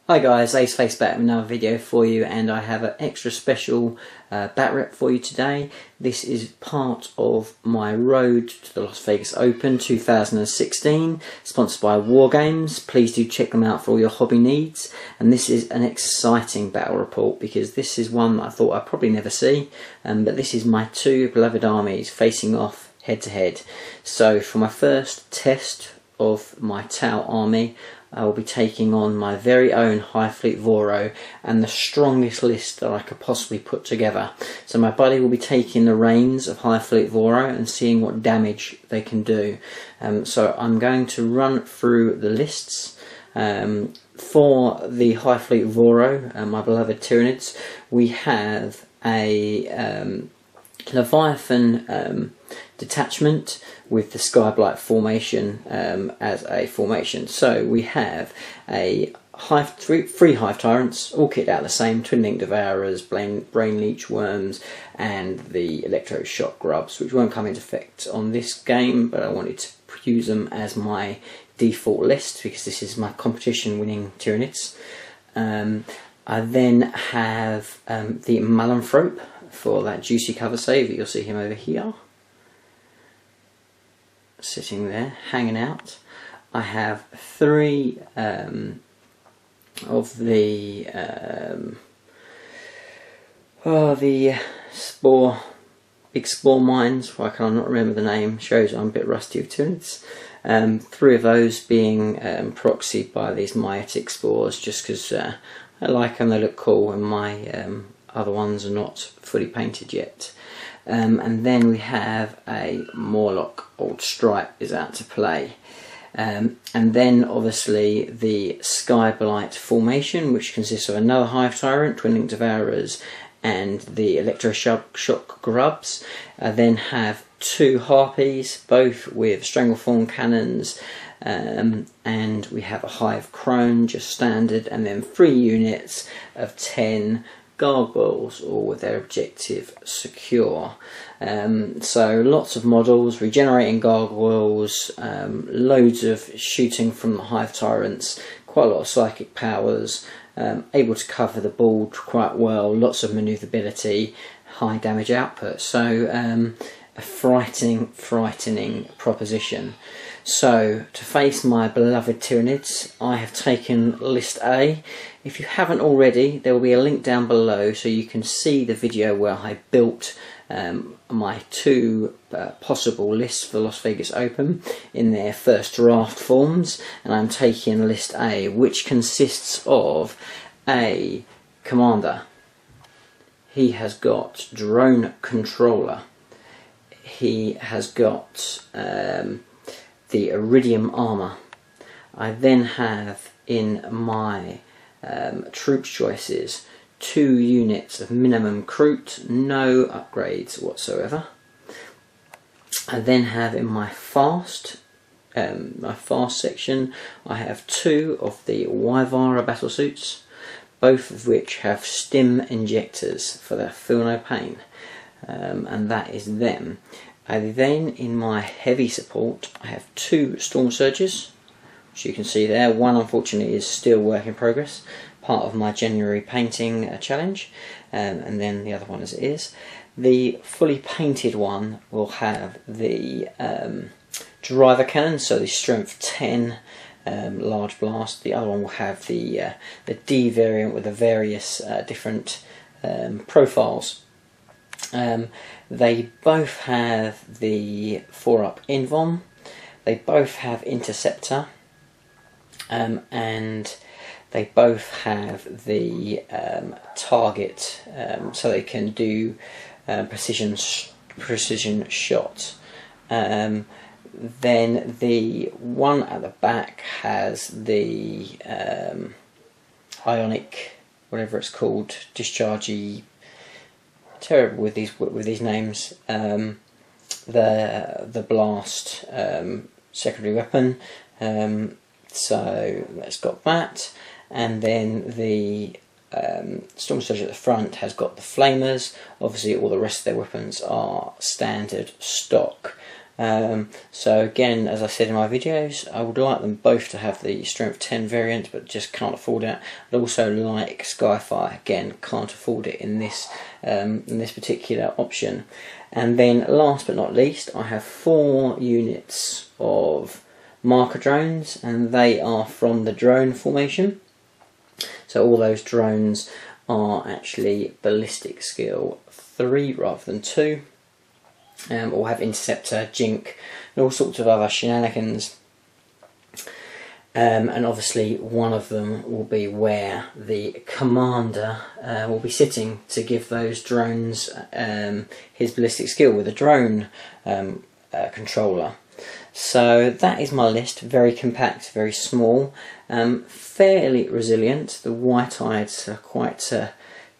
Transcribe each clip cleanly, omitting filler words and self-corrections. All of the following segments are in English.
Hi guys, Aceface Batrep, another video for you, and I have an extra special Batrep for you today. This is part of my road to the Las Vegas Open 2016, sponsored by Wargames. Please do check them out for all your hobby needs. And this is an exciting battle report because this is one that I thought I'd probably never see, but this is my two beloved armies facing off head to head. So for my first test of my Tau army, I will be taking on my very own Hive Fleet Voro and the strongest list that I could possibly put together. So my buddy will be taking the reins of Hive Fleet Voro and seeing what damage they can do. So I'm going to run through the lists. For the Hive Fleet Voro, my beloved Tyranids, we have a Leviathan detachment with the Skyblight formation as a formation. So we have a three Hive Tyrants, all kitted out the same: Twin Link Devourers, Brain Leech Worms, and the Electroshock Grubs, which won't come into effect on this game, but I wanted to use them as my default list because this is my competition winning Tyranids. I then have the Malanthrope for that juicy cover save. You'll see him over here, sitting there, hanging out. I have three of the big spore mines. Why can I not remember the name? Shows I'm a bit rusty with Tyranids. Three of those being proxied by these myotic spores, just because I like them, they look cool, and my other ones are not fully painted yet. And then we have a Morlock. Old Stripe is out to play. And then obviously the Skyblight formation, which consists of another Hive Tyrant, Twin Link Devourers, and the Electroshock Grubs. I then have two Harpies, both with Stranglethorn cannons, and we have a Hive Crone, just standard, and then 3 units of 10 Gargoyles, all with their objective secure. So lots of models, regenerating Gargoyles, loads of shooting from the Hive Tyrants, quite a lot of psychic powers, able to cover the board quite well, lots of manoeuvrability, high damage output. So a frightening proposition. So to face my beloved Tyranids, I have taken list A. If you haven't already, there will be a link down below so you can see the video where I built my two possible lists for the Las Vegas Open in their first draft forms, and I'm taking list A, which consists of a commander. He has got drone controller. He has got the Iridium armor. I then have in my troops choices 2 units of minimum Kroot, no upgrades whatsoever. I then have in my fast section, I have 2 of the Hive Fleet battle suits, both of which have stim injectors for the Feel No Pain, and that is them. Then in my heavy support, I have 2 Storm Surges, which you can see there. One unfortunately is still work in progress, part of my January painting challenge, and then the other one as it is. The fully painted one will have the driver cannon, so the strength 10 large blast. The other one will have the D variant with the various different profiles. They both have the 4-up Invon, they both have Interceptor, and they both have the target, so they can do precision shot. Then the one at the back has the ionic, whatever it's called, dischargey. Terrible with these names. The blast secondary weapon. So that's got that, and then the Storm Surge at the front has got the flamers. Obviously all the rest of their weapons are standard stock. So again, as I said in my videos, I would like them both to have the strength 10 variant, but just can't afford it. I'd also like Skyfire, again can't afford it in this particular option. And then last but not least, I have 4 units of marker drones, and they are from the drone formation. So all those drones are actually ballistic skill 3 rather than 2. Or have Interceptor, Jink, and all sorts of other shenanigans. And obviously one of them will be where the commander will be sitting to give those drones his ballistic skill with a drone controller. So that is my list, very compact, very small, fairly resilient. The White-Eyeds are quite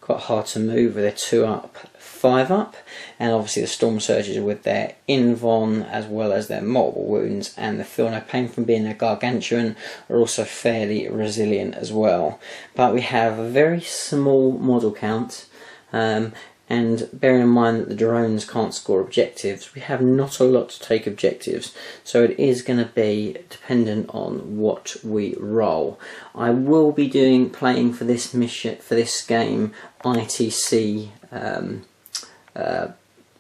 hard to move with their 2-up, 5-up, and obviously the Storm Surges with their Invon as well as their multiple wounds and the Feel No Pain from being a gargantuan are also fairly resilient as well. But we have a very small model count, and bearing in mind that the drones can't score objectives, we have not a lot to take objectives, so it is going to be dependent on what we roll. I will be playing for this mission, for this game, ITC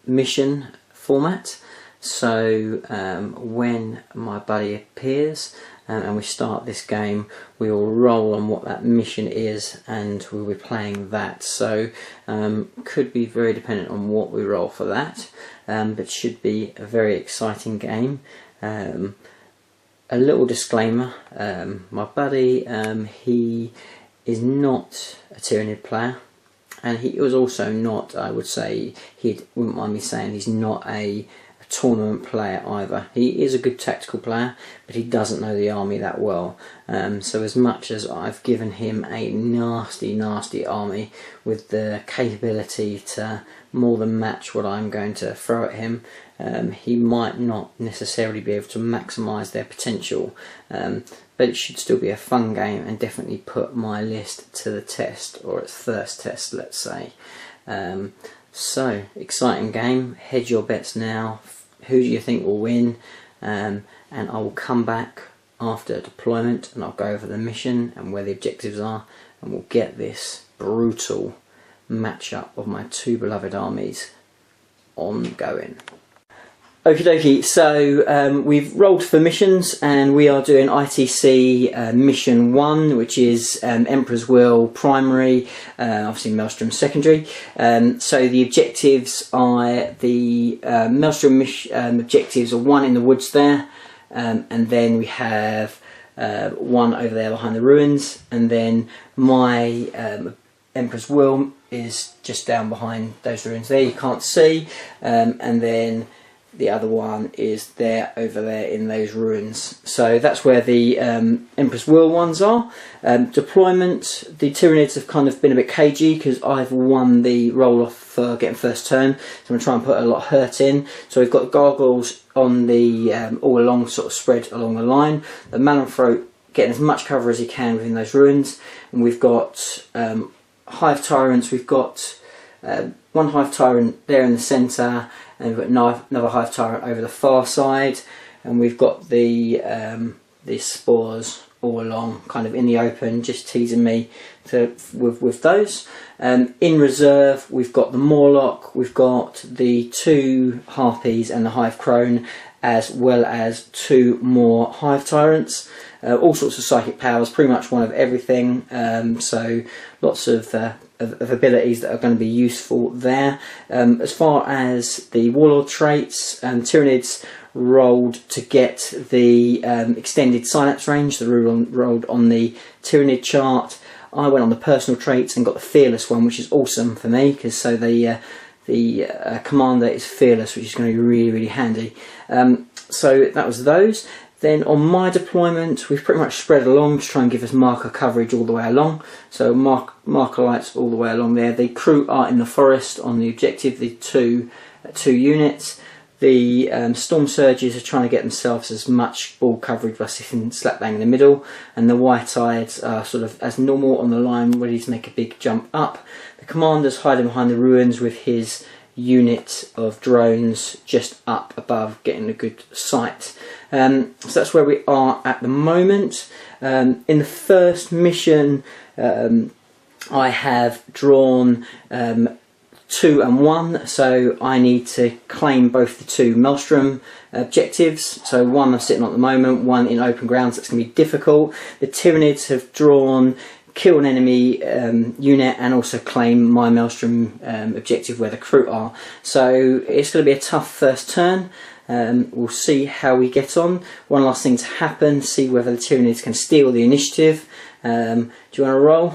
mission format. So when my buddy appears and we start this game, we will roll on what that mission is and we'll be playing that. So could be very dependent on what we roll for that, but should be a very exciting game. A little disclaimer, my buddy, he is not a Tyranid player, and he was also not, I would say, he wouldn't mind me saying, he's not a tournament player either. He is a good tactical player, but he doesn't know the army that well. So as much as I've given him a nasty army with the capability to more than match what I'm going to throw at him, he might not necessarily be able to maximise their potential. But it should still be a fun game and definitely put my list to the test, or its first test, let's say. So, exciting game. Hedge your bets now. Who do you think will win? And I will come back after deployment and I'll go over the mission and where the objectives are, and we'll get this brutal matchup of my 2 beloved armies ongoing. Okie dokie, so we've rolled for missions and we are doing ITC mission 1, which is Emperor's Will primary, obviously Maelstrom secondary. So the objectives are, the Maelstrom objectives are 1 in the woods there, and then we have 1 over there behind the ruins, and then my Emperor's Will is just down behind those ruins there, you can't see, and then the other one is there, over there in those ruins. So that's where the Emperor's Will ones are. Deployment, the Tyranids have kind of been a bit cagey because I've won the roll off for getting first turn, so I'm going to try and put a lot of hurt in. So we've got gargoyles on the all along, sort of spread along the line. The Malumthroat getting as much cover as he can within those ruins, and we've got Hive Tyrants. We've got one Hive Tyrant there in the centre, and we've got another Hive Tyrant over the far side, and we've got the spores all along, kind of in the open, just teasing me with those. In reserve, we've got the Morlock, we've got the 2 Harpies and the Hive Crone, as well as 2 more Hive Tyrants. All sorts of psychic powers, pretty much one of everything. So lots of abilities that are going to be useful there. As far as the Warlord traits, Tyranids rolled to get the extended synapse range, the rolled on the Tyranid chart. I went on the personal traits and got the fearless one, which is awesome for me, because so the commander is fearless, which is going to be really, really handy. So that was those. Then on my deployment, we've pretty much spread along to try and give us marker coverage all the way along. So marker lights all the way along there. The crew are in the forest on the objective, the two units. The Storm Surges are trying to get themselves as much ball coverage as they can, slap bang in the middle, and the White-Eyes are sort of as normal on the line, ready to make a big jump up. The commander's hiding behind the ruins with his unit of drones just up above, getting a good sight. So that's where we are at the moment. In the first mission, I have drawn 2 and 1, so I need to claim both the 2 Maelstrom objectives. So one I'm sitting on at the moment, one in open ground, so it's going to be difficult. The Tyranids have drawn kill an enemy unit and also claim my Maelstrom objective where the crew are. So it's going to be a tough first turn. We'll see how we get on. One last thing to happen, see whether the Tyranids can steal the initiative. Do you want to roll?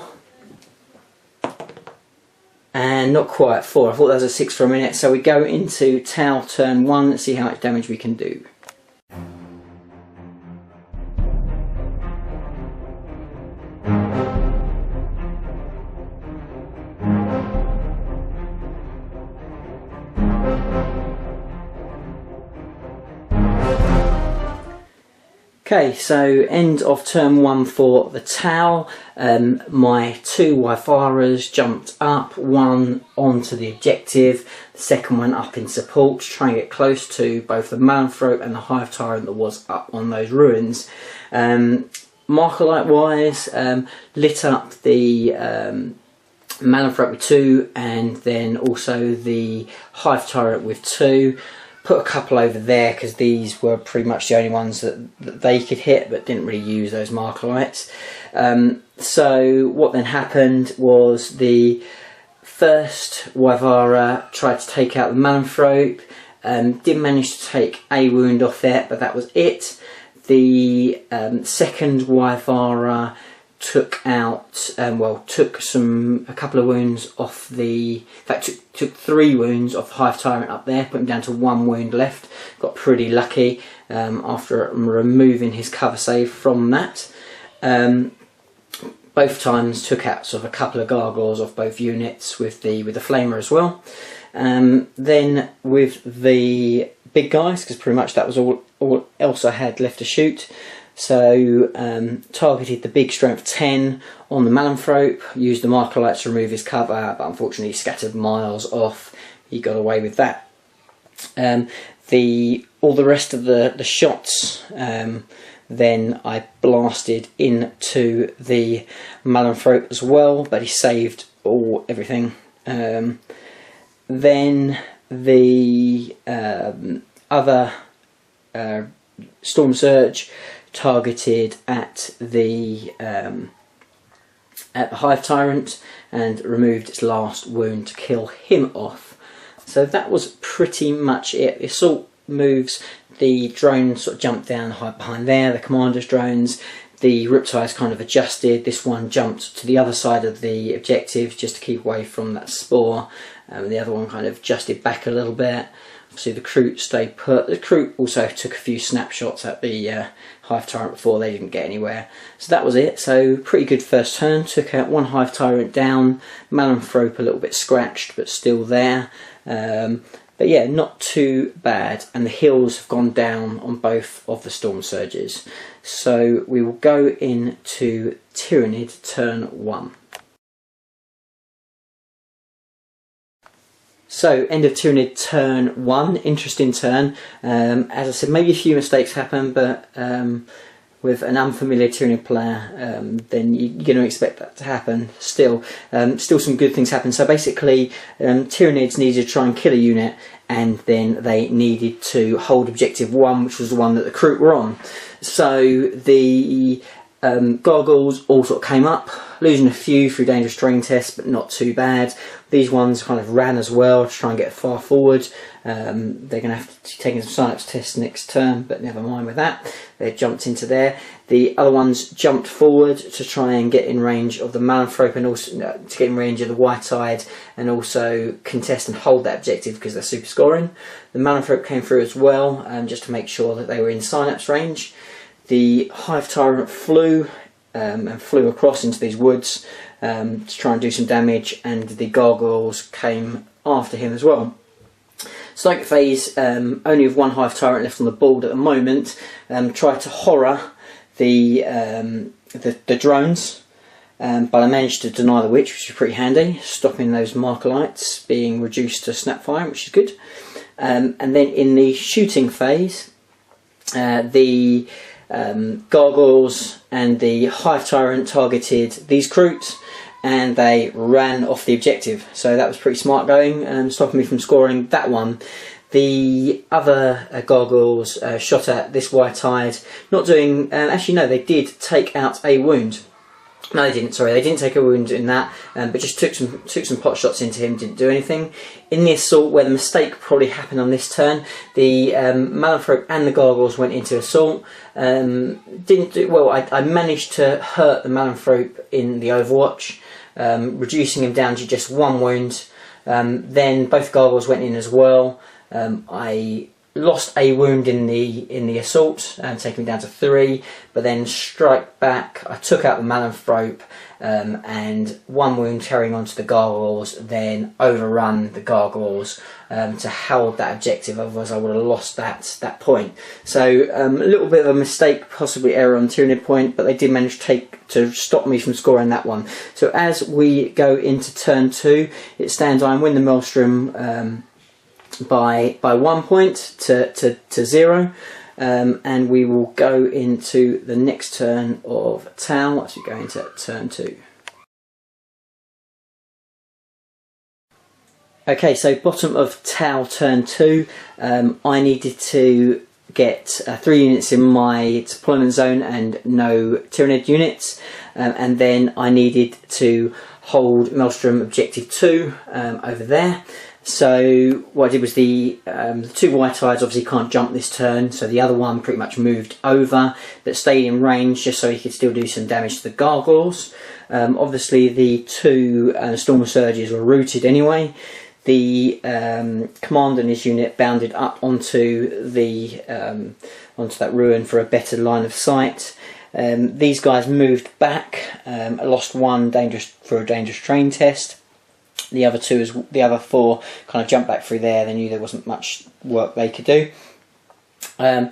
And not quite 4. I thought that was a 6 for a minute. So we go into Tau turn 1 and see how much damage we can do. Okay, so end of turn 1 for the Tau. My 2 Wyfaras jumped up, one onto the objective, the second one up in support to try and get close to both the Malumthroat and the Hive Tyrant that was up on those ruins. Marker light wise, lit up the Malumthroat with 2, and then also the Hive Tyrant with 2. Put a couple over there because these were pretty much the only ones that they could hit, but didn't really use those marker lights. So what then happened was the first Wyvara tried to take out the Malumthroat, didn't manage to take a wound off it, but that was it. The second Wyvara took out, took a couple of wounds off the, in fact took 3 wounds off the Hive Tyrant up there, put him down to 1 wound left. Got pretty lucky after removing his cover save from that. Both times took out sort of a couple of gargoyles off both units with the flamer as well. Then with the big guys, because pretty much that was all else I had left to shoot. So targeted the big strength 10 on the Malumthroat, used the marker lights to remove his cover, but unfortunately scattered miles off. He got away with that. All the rest of the shots, then I blasted into the Malumthroat as well, but he saved everything. Then the other Storm Surge targeted at the Hive Tyrant and removed its last wound to kill him off. So that was pretty much it. The assault moves, the drones sort of jumped down, hide behind there, the commander's drones. The Riptides kind of adjusted. This one jumped to the other side of the objective just to keep away from that spore. and the other one kind of adjusted back a little bit. Obviously the Kroot stayed put. The Kroot also took a few snapshots at the Hive Tyrant before they didn't get anywhere. So that was it. So pretty good first turn. Took out one Hive Tyrant down. Malanthrope a little bit scratched but still there. But yeah, not too bad. And the hills have gone down on both of the Storm Surges. So we will go into Tyranid turn 1. So, end of Tyranid turn 1, interesting turn. As I said, maybe a few mistakes happen, but with an unfamiliar Tyranid player, then you're going to expect that to happen. Still some good things happen. So basically, Tyranids needed to try and kill a unit, and then they needed to hold objective 1, which was the one that the Kroot were on. So the Gargoyles all sort of came up, losing a few through dangerous terrain tests, but not too bad. These ones kind of ran as well to try and get far forward. They're going to have to take some synapse tests next turn, but never mind with that. They jumped into there. The other ones jumped forward to try and get in range of the Malanthrope, and also to get in range of the White-Eyed, and also contest and hold that objective because they're super scoring. The Malanthrope came through as well, just to make sure that they were in synapse range. The Hive Tyrant flew and flew across into these woods to try and do some damage, and the Gargoyles came after him as well. Psychic Phase, only with one Hive Tyrant left on the board at the moment, tried to horror the drones, but I managed to deny the Witch, which is pretty handy, stopping those Markalites being reduced to snapfire, which is good. And then in the shooting phase, the Gargoyles and the Hive Tyrant targeted these Kroot, and they ran off the objective. So that was pretty smart going, stopping me from scoring that one. The other Gargoyles shot at this White-Eyed, not doing... actually no, they did take out a wound. No, they didn't. Sorry, they didn't take a wound in that, but just took some pot shots into him. Didn't do anything. In the assault, where the mistake probably happened on this turn, the Malanthrope and the Gargoyles went into assault. Didn't do well. I managed to hurt the Malanthrope in the Overwatch, reducing him down to just one wound. Then both Gargoyles went in as well. I lost a wound in the assault, taking me down to 3, but then strike back. I took out the Malanthrope, and one wound carrying on to the Gargoyles, then overrun the Gargoyles to hold that objective, otherwise I would have lost that point. So a little bit of a mistake, possibly error on Tyranid point, but they did manage to stop me from scoring that one. So as we go into turn 2, it stands I win the Maelstrom by 1 point to 0, and we will go into the next turn of Tau as we go into turn 2. Okay, so bottom of Tau turn 2, I needed to get 3 units in my deployment zone and no Tyranid units, and then I needed to hold Maelstrom objective 2 over there. So what I did was the 2 White-Eyes obviously can't jump this turn, so the other one pretty much moved over, but stayed in range just so he could still do some damage to the Gargoyles. Obviously the 2 Storm Surges were rooted anyway. The commander and his unit bounded up onto that ruin for a better line of sight. These guys moved back. I lost one for a dangerous terrain test. The other 4 kind of jumped back through there. They knew there wasn't much work they could do. Then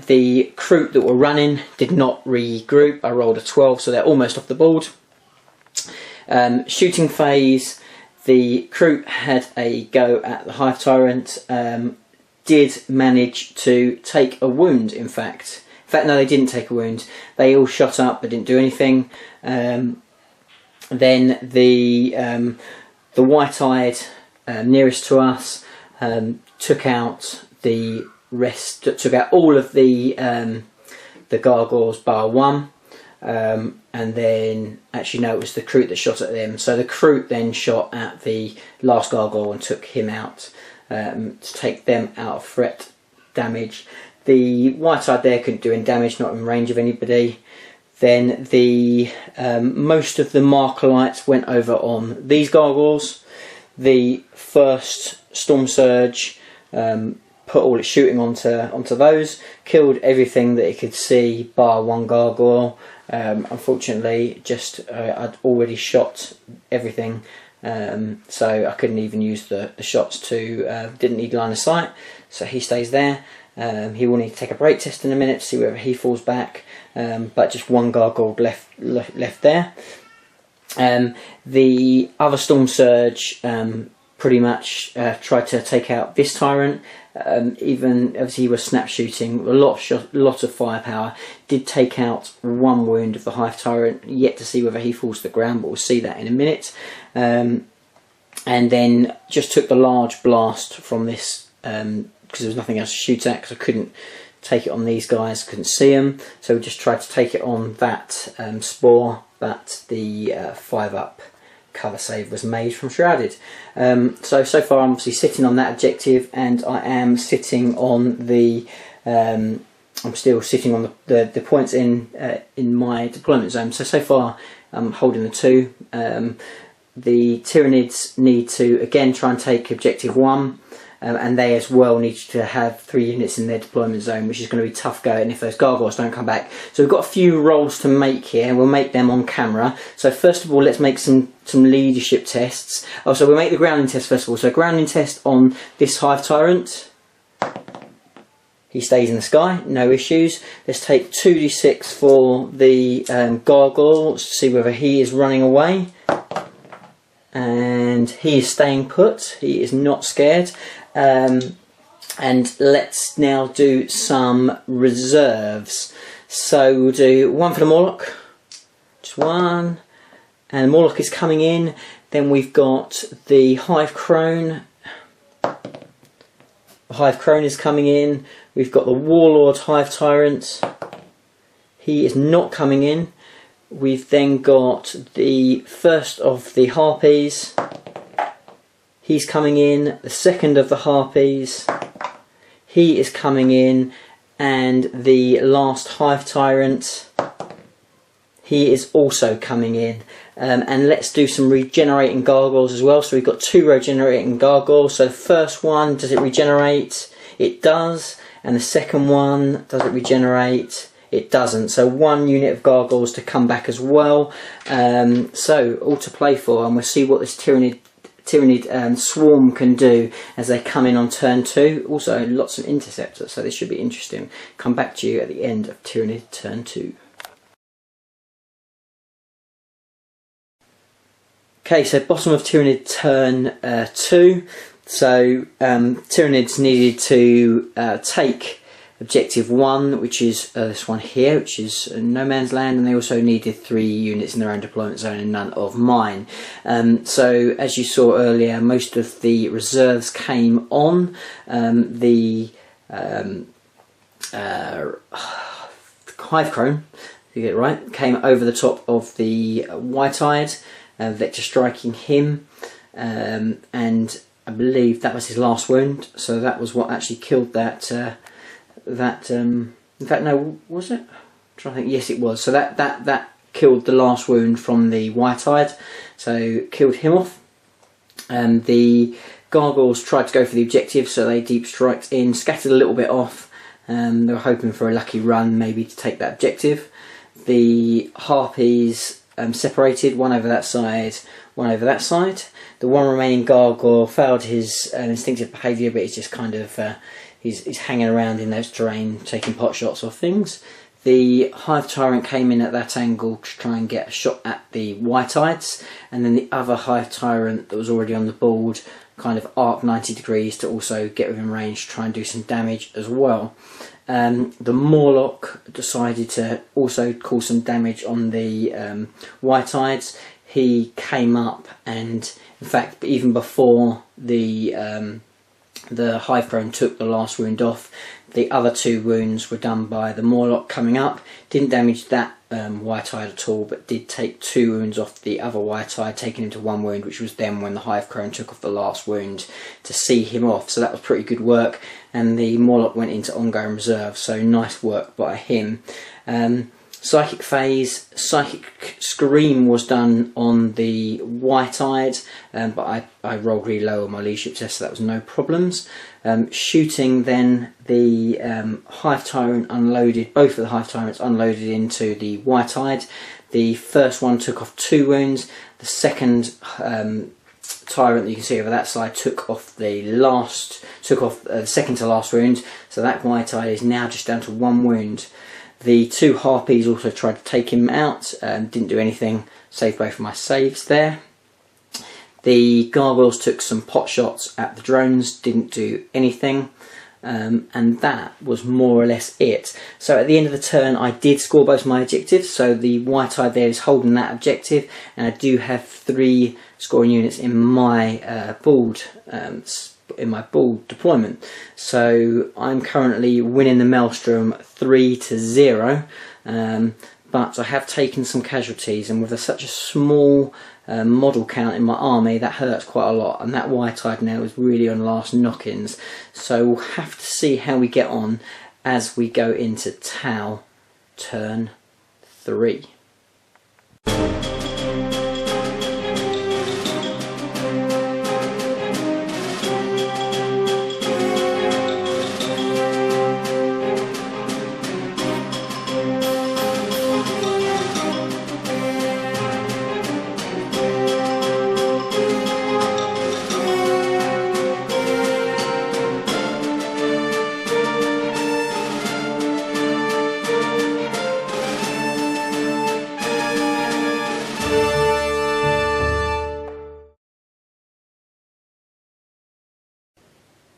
the Kroot that were running did not regroup. I rolled a 12, so they're almost off the board. Shooting phase, the Kroot had a go at the Hive Tyrant. Did manage to take a wound, in fact. In fact, no, they didn't take a wound. They all shot up but didn't do anything. Then the White-Eyed nearest to us took out the rest. Took out all of the Gargoyles bar 1, and then actually no, it was the Kroot that shot at them. So the Kroot then shot at the last Gargoyle and took him out to take them out of threat damage. The White-Eyed there couldn't do any damage, not in range of anybody. Then the most of the Markalites went over on these Gargoyles. the first Storm Surge, put all its shooting onto those, killed everything that it could see bar one gargoyle. Unfortunately, I'd already shot everything, so I couldn't even use the shots to, didn't need line of sight, so he stays there. He will need to take a break test in a minute to see whether he falls back, but just one gargoyle left there. The other Storm Surge pretty much tried to take out this Tyrant. Even obviously he was snap shooting, a lot of firepower, did take out one wound of the Hive Tyrant, yet to see whether he falls to the ground, but we'll see that in a minute. And then just took the large blast from this, because there was nothing else to shoot at, because I couldn't take it on these guys, couldn't see them, so we just tried to take it on that Spore, but the 5-up cover save was made from Shrouded. So far I'm obviously sitting on that objective, and I am sitting on the I'm still sitting on the points in my deployment zone. So far I'm holding the 2. The Tyranids need to again try and take objective 1, and they as well need to have 3 units in their deployment zone, which is going to be tough going if those gargoyles don't come back. So we've got a few rolls to make here, and we'll make them on camera. So first of all, let's make some leadership tests. Oh, so we'll make the grounding test first of all. So grounding test on this Hive Tyrant. He stays in the sky, no issues. Let's take 2d6 for the gargoyle to see whether he is running away. And he is staying put, he is not scared. And let's now do some reserves. So we'll do 1 for the Morlock, just 1, and the Morlock is coming in. Then we've got the Hive Crone. The Hive Crone is coming in. We've got the Warlord Hive Tyrant. He is not coming in. We've then got the first of the Harpies. He's coming in. The second of the Harpies. He is coming in. And the last Hive Tyrant. He is also coming in. And let's do some regenerating gargoyles as well. So we've got 2 regenerating gargoyles. So the first one, does it regenerate? It does. And the second one, does it regenerate? It doesn't. So 1 unit of gargoyles to come back as well. So all to play for, and we'll see what this Tyranid swarm can do as they come in on turn 2. Also lots of interceptors, so this should be interesting. Come back to you at the end of Tyranid turn 2. Okay, so bottom of Tyranid turn 2. So Tyranids needed to take objective 1, which is this one here, which is no man's land, and they also needed 3 units in their own deployment zone and none of mine. So as you saw earlier, most of the reserves came on. The Hive Crone, you get it right, came over the top of the White-Eyed, vector striking him, and I believe that was his last wound, so that was what actually killed that. In fact, no, was it? I'm trying to think. Yes, it was. So that killed the last wound from the White-Eyed, so killed him off. The gargoyles tried to go for the objective, so they deep striked in, scattered a little bit off. They were hoping for a lucky run, maybe to take that objective. The Harpies separated, one over that side, one over that side. The one remaining gargoyle failed his instinctive behaviour, but he's just kind of he's hanging around in those terrain, taking pot shots off things. The Hive Tyrant came in at that angle to try and get a shot at the White-Eyeds, and then the other Hive Tyrant that was already on the board kind of arc 90 degrees to also get within range to try and do some damage as well. The Morlock decided to also cause some damage on the White-Eyeds. He came up, and in fact even before the Hive Crone took the last wound off, the other 2 wounds were done by the Morlock coming up. Didn't damage that White-Eyed at all, but did take 2 wounds off the other White-Eyed, taking him to 1 wound, which was then when the Hive Crone took off the last wound to see him off. So that was pretty good work, and the Morlock went into ongoing reserve, so nice work by him. Psychic Phase, Psychic Scream was done on the white-eyed, but I rolled really low on my leadership test, so that was no problems. Shooting, then the Hive Tyrant unloaded, both of the Hive Tyrants unloaded into the white-eyed. The first one took off 2 wounds, the second Tyrant that you can see over that side took off the second to last wound, so that white-eyed is now just down to 1 wound. The 2 Harpies also tried to take him out, didn't do anything, saved both of my saves there. The Gargoyles took some pot shots at the drones, didn't do anything, and that was more or less it. So at the end of the turn I did score both my objectives, so the white-eyed there is holding that objective, and I do have 3 scoring units in my board deployment. So I'm currently winning the Maelstrom 3-0, but I have taken some casualties, and with such a small model count in my army, that hurts quite a lot, and that white-eyed now is really on last knock-ins, so we'll have to see how we get on as we go into Tau turn 3.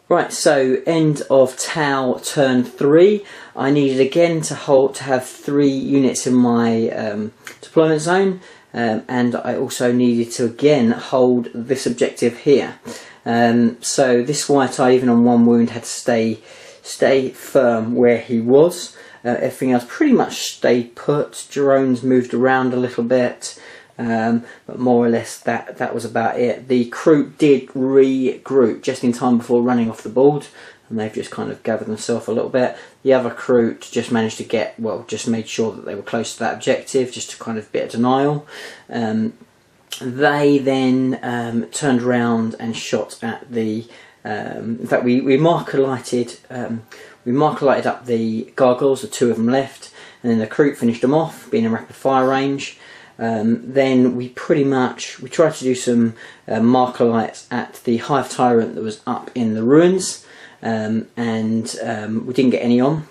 Right, so end of Tau turn 3. I needed again to have 3 units in my deployment zone, and I also needed to again hold this objective here. So this white-eye, even on 1 wound, had to stay firm where he was. Everything else pretty much stayed put. Drones moved around a little bit. But more or less that was about it. The crew did regroup just in time before running off the board, and they've just kind of gathered themselves a little bit. The other crew just managed to get, well, just made sure that they were close to that objective, just to kind of bit of denial. They then turned around and shot at the in fact we marker lighted up the Gargoyles, the 2 of them left, and then the crew finished them off, being in rapid fire range. Then we tried to do some marker lights at the Hive Tyrant that was up in the ruins, and we didn't get any on.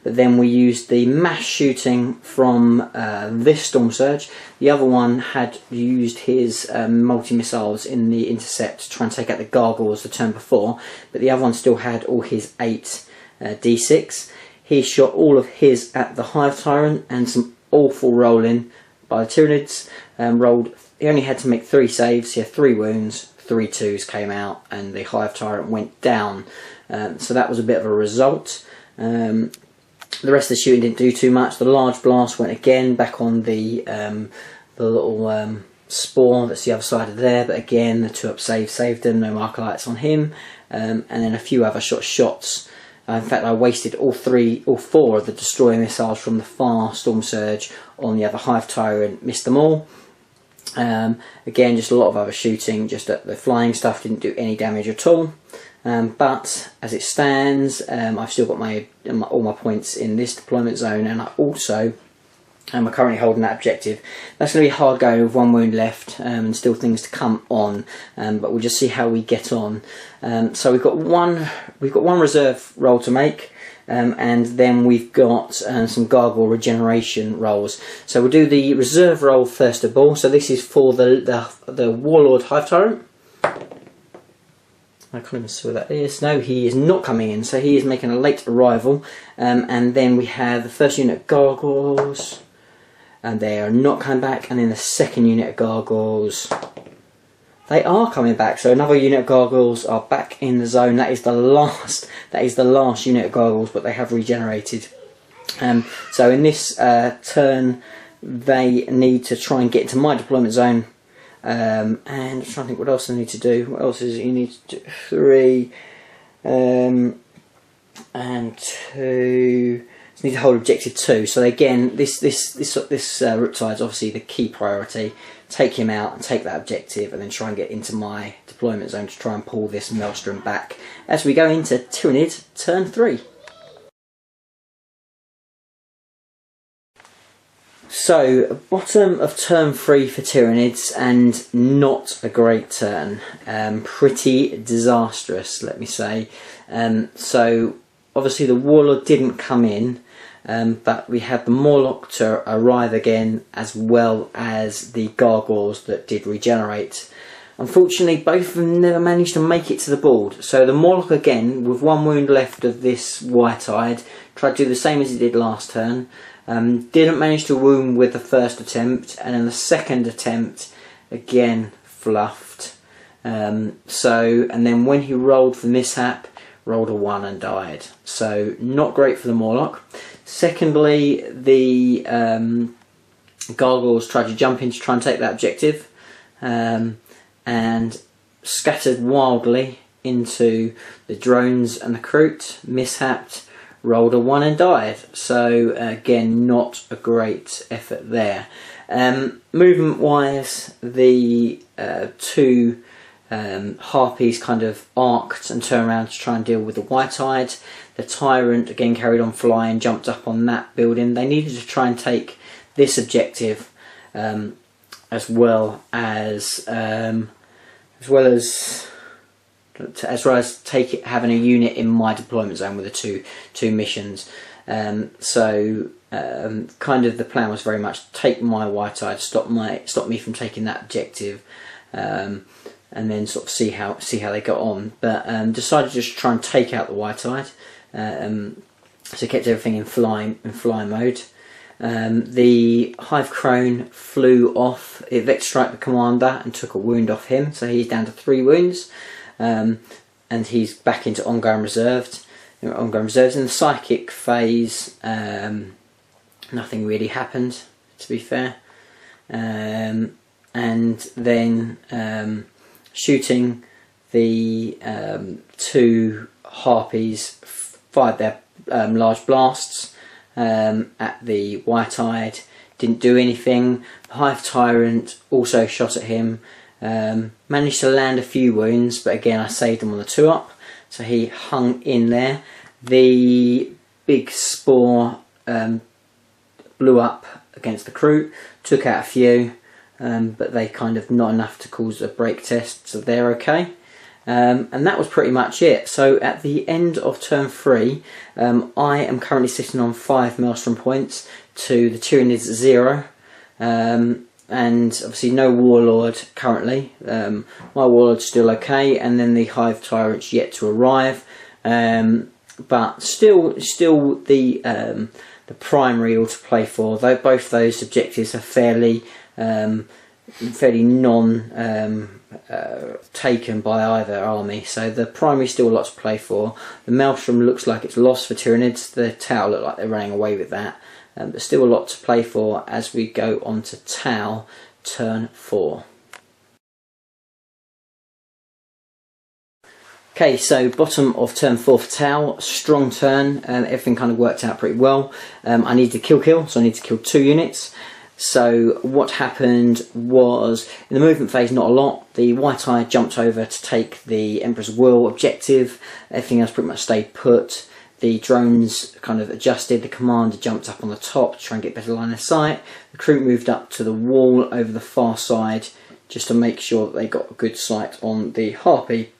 But then we used the mass shooting from this Storm Surge. The other one had used his multi-missiles in the intercept to try and take out the Gargoyles the turn before, but the other one still had all his 8 D6. He shot all of his at the Hive Tyrant, and some awful rolling by the Tyranids. He only had to make 3 saves. He had 3 wounds, 3 2s came out, and the Hive Tyrant went down. So that was a bit of a result. The rest of the shooting didn't do too much. The large blast went again back on the little Spore that's the other side of there, but again the 2-up saved them. No marker lights on him, and then a few other shots. In fact, I wasted all 4 of the destroyer missiles from the far Storm Surge on the other Hive Tyrant, missed them all. Again, just a lot of other shooting, just the flying stuff didn't do any damage at all. But as it stands, I've still got all my points in this deployment zone, and I also am currently holding that objective. That's going to be hard going with 1 wound left, and still things to come on, but we'll just see how we get on. So we've got one reserve roll to make, and then we've got some Gargoyle regeneration rolls. So we'll do the reserve roll first of all. So this is for the Warlord Hive Tyrant. I can't even see what that is. No, he is not coming in, so he is making a late arrival. And then we have the first unit of Gargoyles, and they are not coming back. And then the second unit of Gargoyles, they are coming back. So another unit of Gargoyles are back in the zone. That is the last. That is the last unit of Gargoyles, but they have regenerated. So in this turn, they need to try and get into my deployment zone. And I'm trying to think what else I need to do. What else is it? You need to do 3 and 2. So need to hold objective 2. So again, this Riptide is obviously the key priority. Take him out and take that objective, and then try and get into my deployment zone to try and pull this Maelstrom back as we go into Tyranid turn 3. So, bottom of turn 3 for Tyranids, and not a great turn. Pretty disastrous, let me say. So, obviously the Warlord didn't come in, but we had the Morlock to arrive again, as well as the Gargoyles that did regenerate. Unfortunately, both of them never managed to make it to the board. So the Morlock again, with 1 wound left of this White-Eyed, tried to do the same as he did last turn. Didn't manage to wound with the first attempt, and in the second attempt, again fluffed. And then when he rolled for mishap, rolled a 1 and died. So not great for the Morlock. Secondly, the Gargoyles tried to jump in to try and take that objective, and scattered wildly into the drones and the Kroot, mishapped, rolled a 1 and died. So again, not a great effort there. Movement wise, the 2 Harpies kind of arced and turned around to try and deal with the White-Eyed. The Tyrant again carried on flying, jumped up on that building. They needed to try and take this objective, as well as having a unit in my deployment zone with the two missions. Kind of the plan was very much take my White-Eyed, stop me from taking that objective, and then sort of see how they got on. But decided to just try and take out the White-Eyed. So kept everything in fly mode. The Hive Crone flew off. It Vex Strike the commander and took a wound off him, so he's down to 3 wounds, and he's back into ongoing reserves. In the psychic phase, nothing really happened, to be fair. And then shooting the 2 Harpies, fired their large blasts at the White-Eyed, didn't do anything. The Hive Tyrant also shot at him, managed to land a few wounds, but again I saved him on the 2-up, so he hung in there. The big Spore blew up against the Kroot, took out a few, but they kind of not enough to cause a break test, so they're okay. And that was pretty much it. So at the end of turn 3, I am currently sitting on 5 Maelstrom points to the Tyranids 0, and obviously no Warlord currently. My Warlord's still okay, and then the Hive Tyrant's yet to arrive, but still the primary all to play for. Though both those objectives are fairly taken by either army, so the primary still a lot to play for. The Maelstrom looks like it's lost for Tyranids. The Tau look like they're running away with that, but still a lot to play for as we go on to Tau turn 4. Okay, so bottom of turn 4 for Tau, strong turn, everything kind of worked out pretty well. I needed to kill, so I need to kill 2 units. So what happened was, in the movement phase, not a lot. The White-Eyed jumped over to take the Emperor's Will objective. Everything else pretty much stayed put. The drones kind of adjusted. The commander jumped up on the top to try and get better line of sight. The crew moved up to the wall over the far side just to make sure that they got a good sight on the Harpy.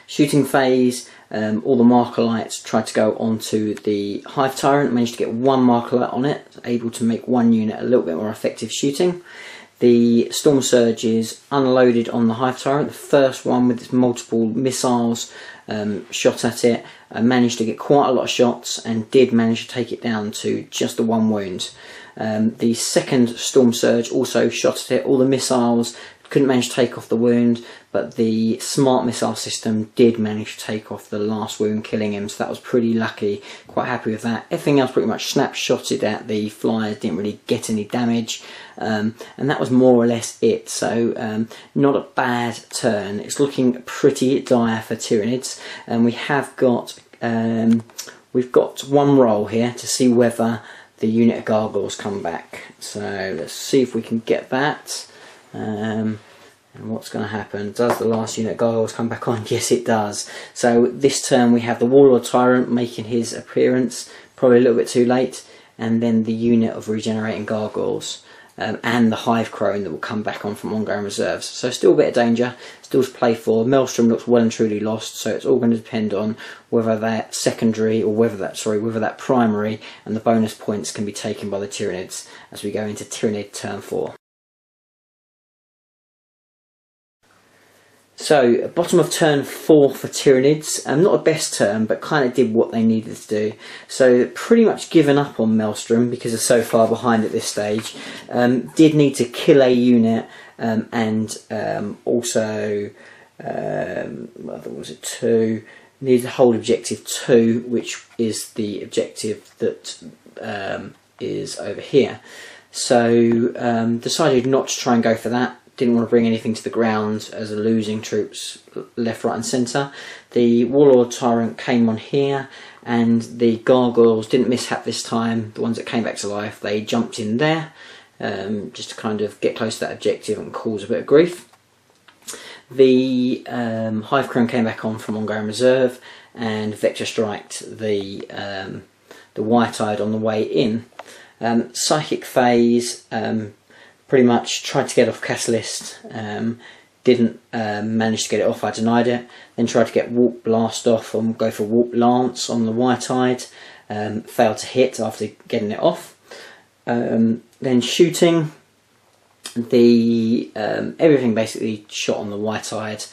Shooting phase, all the marker lights tried to go onto the Hive Tyrant, managed to get 1 marker light on it, able to make 1 unit a little bit more effective shooting. The Storm Surges unloaded on the Hive Tyrant, the first one with its multiple missiles shot at it, managed to get quite a lot of shots and did manage to take it down to just the 1 wound. The second Storm Surge also shot at it, all the missiles, couldn't manage to take off the wound, but the smart missile system did manage to take off the last wound, killing him, so that was pretty lucky. Quite happy with that. Everything else pretty much snapshotted at the flyers, didn't really get any damage, and that was more or less it. So not a bad turn. It's looking pretty dire for Tyranids, and we have got we've got one roll here to see whether the unit of gargoyles come back. So let's see if we can get that. And what's going to happen? Does the last unit of gargoyles come back on? Yes, it does. So this turn we have the Warlord Tyrant making his appearance, probably a little bit too late, and then the unit of regenerating gargoyles. And the Hive Crone that will come back on from ongoing reserves. So still a bit of danger, still to play for. Maelstrom looks well and truly lost, so it's all going to depend on whether that secondary, or whether that primary and the bonus points can be taken by the Tyranids as we go into Tyranid turn 4. So, bottom of turn 4 for Tyranids, not a best turn, but kind of did what they needed to do. So, pretty much given up on Maelstrom because they're so far behind at this stage. Did need to kill a unit, and also, what was it, 2, needed to hold objective 2, which is the objective that is over here. So, decided not to try and go for that. Didn't want to bring anything to the ground as a losing troops left, right and centre. The Warlord Tyrant came on here, and the gargoyles didn't mishap this time. The ones that came back to life, they jumped in there just to kind of get close to that objective and cause a bit of grief. The Hive Crone came back on from ongoing reserve and vector striked the White-Eyed on the way in. Psychic Phase pretty much tried to get off Catalyst, didn't manage to get it off, I denied it. Then tried to get Warp Blast off and go for Warp Lance on the White-Eyed, failed to hit after getting it off. Then shooting, everything basically shot on the White-Eyed,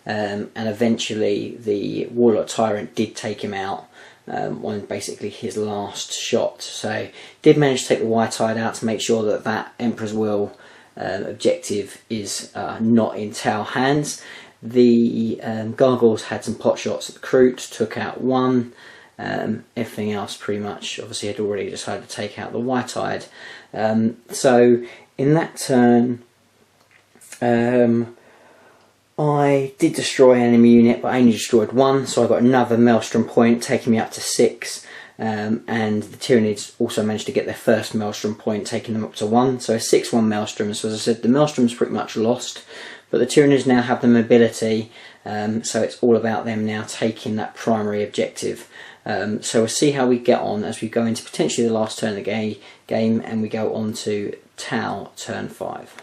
and eventually the Warlord Tyrant did take him out. On basically his last shot, so did manage to take the White-Eyed out to make sure that that Emperor's Will objective is not in Tau hands. The gargoyles had some pot shots at the Kroot, took out one. Everything else pretty much obviously had already decided to take out the White-Eyed. So in that turn, I did destroy an enemy unit, but I only destroyed one, so I got another Maelstrom point, taking me up to 6. And the Tyranids also managed to get their first Maelstrom point, taking them up to 1. So a 6-1 Maelstrom. So as I said, the Maelstrom's pretty much lost, but the Tyranids now have the mobility, so it's all about them now taking that primary objective. So we'll see how we get on as we go into potentially the last turn of the game, and we go on to Tau turn 5.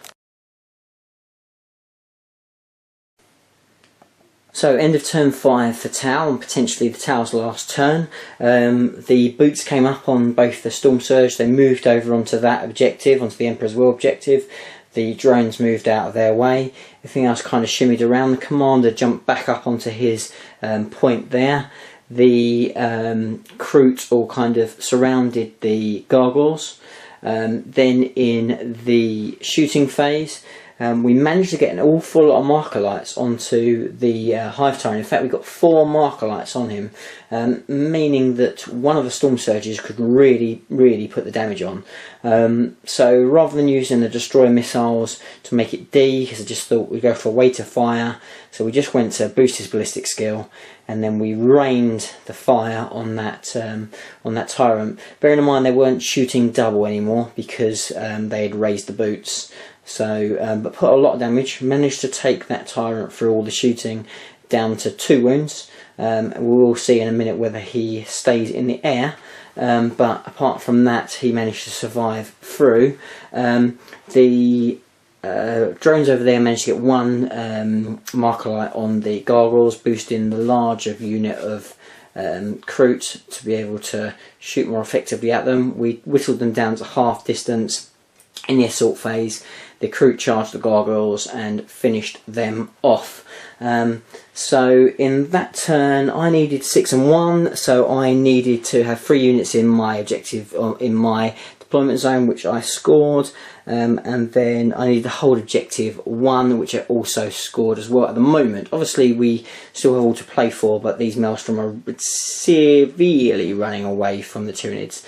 So end of turn 5 for Tau, and potentially the Tau's last turn. The boots came up on both the Storm Surge, they moved over onto that objective, onto the Emperor's Will objective. The drones moved out of their way, everything else kind of shimmied around. The Commander jumped back up onto his point there. The Kroot all kind of surrounded the gargoyles. Then in the shooting phase, we managed to get an awful lot of marker lights onto the Hive Tyrant. In fact, we got 4 marker lights on him, meaning that one of the Storm Surges could really put the damage on. So rather than using the Destroyer missiles to make it D, because I just thought we'd go for a weight of fire, so we just went to boost his ballistic skill, and then we rained the fire on that Tyrant. Bearing in mind they weren't shooting double anymore because they had raised the boots. So, but put a lot of damage, managed to take that Tyrant through all the shooting down to 2 wounds. We will see in a minute whether he stays in the air, but apart from that he managed to survive through. The drones over there managed to get 1 marker light on the gargoyles, boosting the larger unit of Kroot to be able to shoot more effectively at them. We whittled them down to half distance. In the assault phase, the Kroot charged the gargoyles and finished them off. So in that turn I needed 6 and 1, so I needed to have 3 units in my objective, in my deployment zone, which I scored, and then I needed to hold objective 1, which I also scored as well. At the moment, obviously we still have all to play for, but these Maelstrom are severely running away from the Tyranids.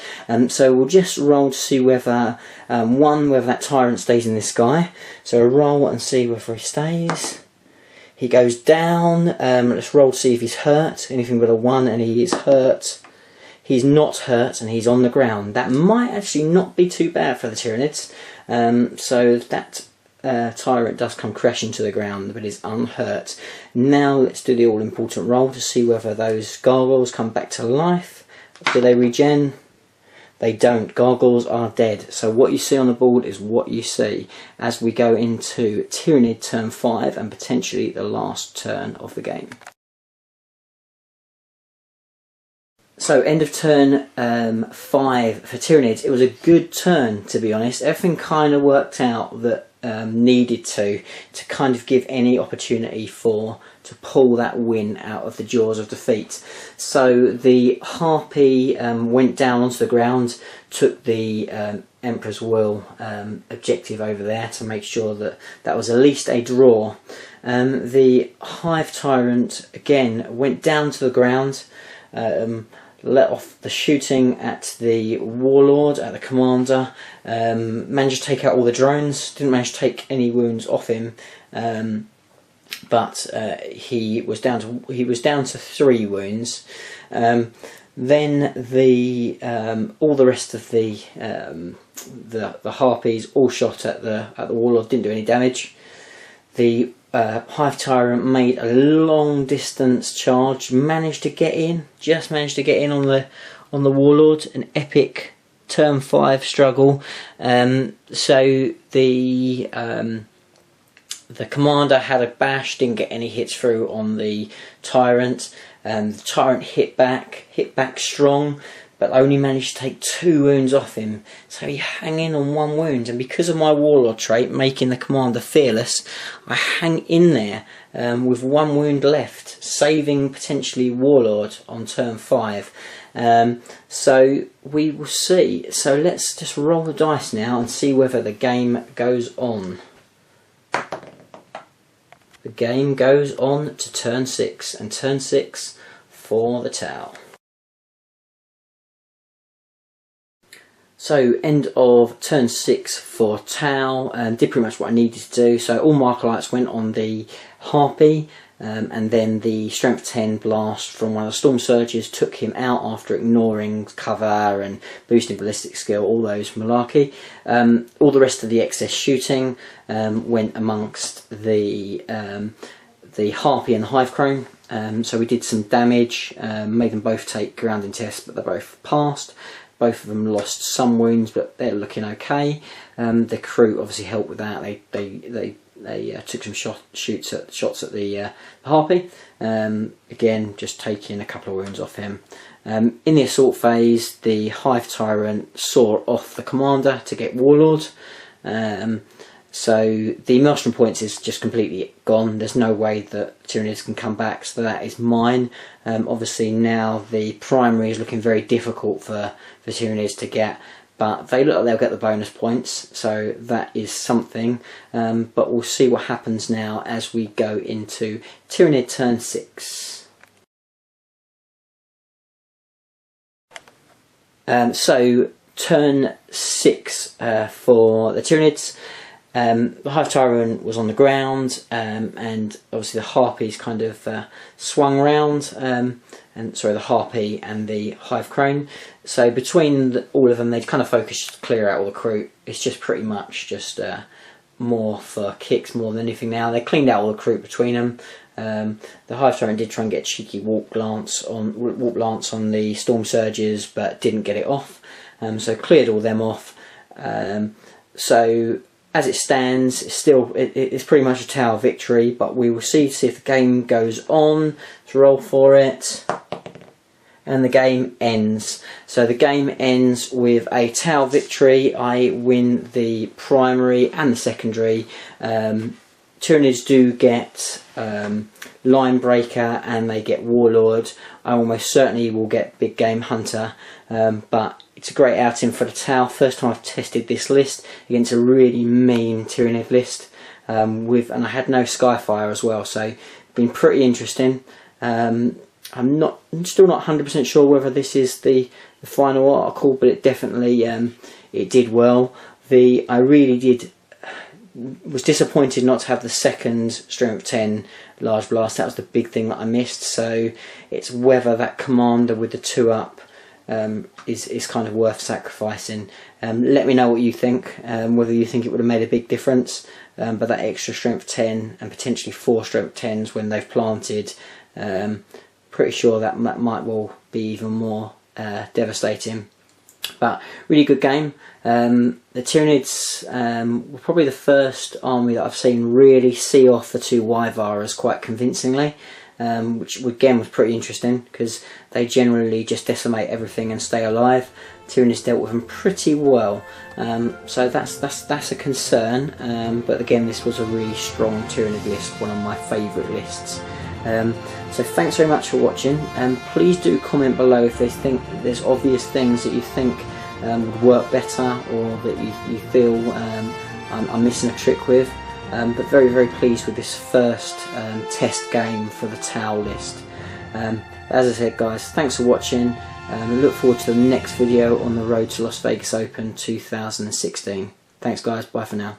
So we'll just roll to see whether whether that Tyrant stays in the sky. So a roll and see whether he stays. He goes down. Let's roll to see if he's hurt. Anything with a 1, and he is hurt. he's not hurt and he's on the ground. That might actually not be too bad for the Tyranids. So that tyrant does come crashing to the ground, but is unhurt. Now let's do the all-important roll to see whether those gargoyles come back to life. Do they regen? They don't. Gargoyles are dead. So what you see on the board is what you see as we go into Tyranid turn 5 and potentially the last turn of the game. So end of turn 5 for Tyranids. It was a good turn, to be honest. Everything kind of worked out that needed to kind of give any opportunity to pull that win out of the jaws of defeat. So the Harpy went down onto the ground, took the Emperor's Will objective over there to make sure that that was at least a draw. The Hive Tyrant again went down to the ground, let off the shooting at the Warlord, at the Commander, managed to take out all the drones, didn't manage to take any wounds off him, but he was down to 3 wounds. Then all the rest of the Harpies all shot at the Warlord, didn't do any damage. The Hive Tyrant made a long distance charge, just managed to get in on the Warlord. An epic turn 5 struggle. So the Commander had a bash, didn't get any hits through on the Tyrant. The Tyrant hit back strong, but only managed to take 2 wounds off him. So he hung in on 1 wound, and because of my Warlord trait, making the Commander fearless, I hang in there with 1 wound left, saving potentially Warlord on turn 5. So we will see. So let's just roll the dice now and see whether the game goes on. The game goes on to turn 6, and turn 6 for the Tau. So end of turn 6 for Tau, did pretty much what I needed to do. So all Marker Lights went on the Harpy, and then the Strength 10 blast from one of the Storm Surges took him out after ignoring cover and boosting ballistic skill, all those malarkey. All the rest of the excess shooting went amongst the Harpy and the Hive Chrome. So we did some damage, made them both take grounding tests, but they both passed. Both of them lost some wounds, but they're looking okay. The crew obviously helped with that. They took some shots at the Harpy. Again, just taking a couple of wounds off him. In the assault phase, the Hive Tyrant saw off the Commander to get Warlord. So the Maelstrom points is just completely gone. There's no way that Tyranids can come back, so that is mine. Obviously now the primary is looking very difficult for Tyranids to get, but they look like they'll get the bonus points, so that is something. But we'll see what happens now as we go into Tyranid turn 6. So turn 6 for the Tyranids. The Hive Tyrant was on the ground, and obviously the Harpies kind of swung round, and sorry, the Harpy and the Hive Crone. So between all of them, they kind of focused to clear out all the crew. It's just pretty much just more for kicks more than anything now. They cleaned out all the crew between them. The Hive Tyrant did try and get a cheeky warp lance on the Storm Surges, but didn't get it off. So cleared all them off. So as it stands, it's pretty much a Tau victory, but we will see if the game goes on. Let's roll for it. And the game ends. So the game ends with a Tau victory. I win the primary and the secondary. Tyranids do get Line Breaker and they get Warlord. I almost certainly will get Big Game Hunter, but it's a great outing for the Tau. First time I've tested this list against a really mean Tyranid list, and I had no Skyfire as well, so it's been pretty interesting. I'm still not 100% sure whether this is the final article, but it definitely it did well. I really was disappointed not to have the second Strength 10 large blast. That was the big thing that I missed. So it's whether that Commander with the 2-up is kind of worth sacrificing. Let me know what you think, whether you think it would have made a big difference, but that extra strength 10 and potentially 4 strength 10s when they've planted, pretty sure that might well be even more devastating. But really good game. The Tyranids were probably the first army that I've seen really see off the 2 Wyvaras quite convincingly, which again was pretty interesting because they generally just decimate everything and stay alive. Tyranids dealt with them pretty well, so that's a concern. But again, this was a really strong Tyranid list, one of my favourite lists. So thanks very much for watching, and please do comment below if there's obvious things that you think would work better, or that you feel I'm missing a trick with. But very, very pleased with this first test game for the Tau list. As I said, guys, thanks for watching. I look forward to the next video on the road to Las Vegas Open 2016. Thanks, guys. Bye for now.